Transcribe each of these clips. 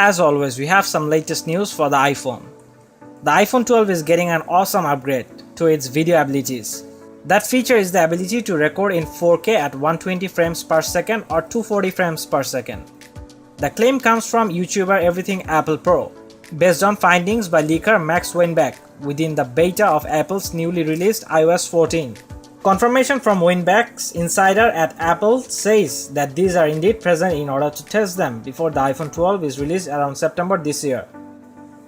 As always, we have some latest news for the iPhone. The iPhone 12 is getting an awesome upgrade to its video abilities. That feature is the ability to record in 4K at 120 frames per second or 240 frames per second. The claim comes from YouTuber EverythingApplePro, based on findings by leaker Max Weinbach within the beta of Apple's newly released iOS 14. Confirmation from Weinbach's insider at Apple says that these are indeed present in order to test them before the iPhone 12 is released around September this year.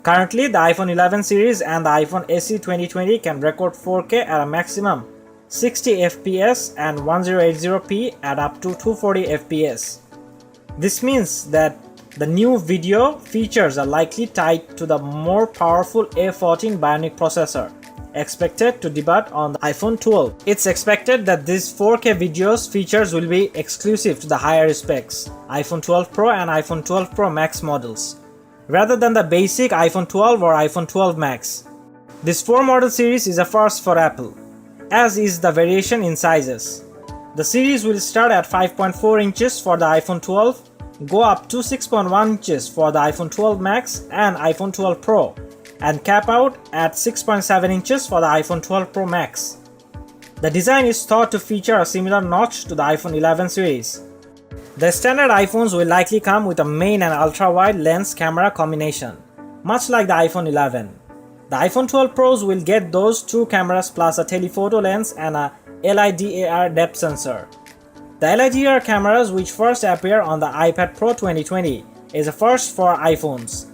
Currently, the iPhone 11 series and the iPhone SE 2020 can record 4K at a maximum 60 fps and 1080p at up to 240 fps. This means that the new video features are likely tied to the more powerful A14 Bionic processor, expected to debut on the iPhone 12. It's expected that these 4K videos features will be exclusive to the higher specs iPhone 12 Pro and iPhone 12 Pro Max models, rather than the basic iPhone 12 or iPhone 12 Max. This 4 model series is a first for Apple, as is the variation in sizes. The series will start at 5.4 inches for the iPhone 12, go up to 6.1 inches for the iPhone 12 Max and iPhone 12 Pro, and cap out at 6.7 inches for the iPhone 12 Pro Max. The design is thought to feature a similar notch to the iPhone 11 series. The standard iPhones will likely come with a main and ultra-wide lens camera combination, much like the iPhone 11. The iPhone 12 Pros will get those two cameras plus a telephoto lens and a LiDAR depth sensor. The LiDAR cameras, which first appear on the iPad Pro 2020, is a first for iPhones,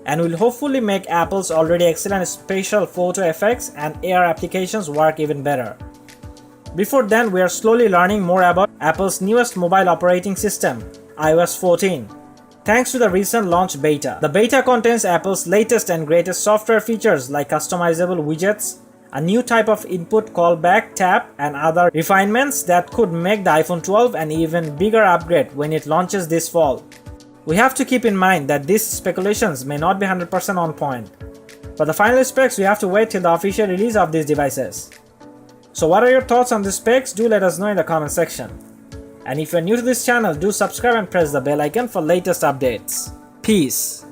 and will hopefully make Apple's already excellent spatial photo effects and AR applications work even better. Before then, we are slowly learning more about Apple's newest mobile operating system, iOS 14. Thanks to the recent launch beta. The beta contains Apple's latest and greatest software features like customizable widgets, a new type of input callback tap, and other refinements that could make the iPhone 12 an even bigger upgrade when it launches this fall. We have to keep in mind that these speculations may not be 100% on point. For the final specs, we have to wait till the official release of these devices. So what are your thoughts on these specs? Do let us know in the comment section. And if you're new to this channel, do subscribe and press the bell icon for latest updates. Peace.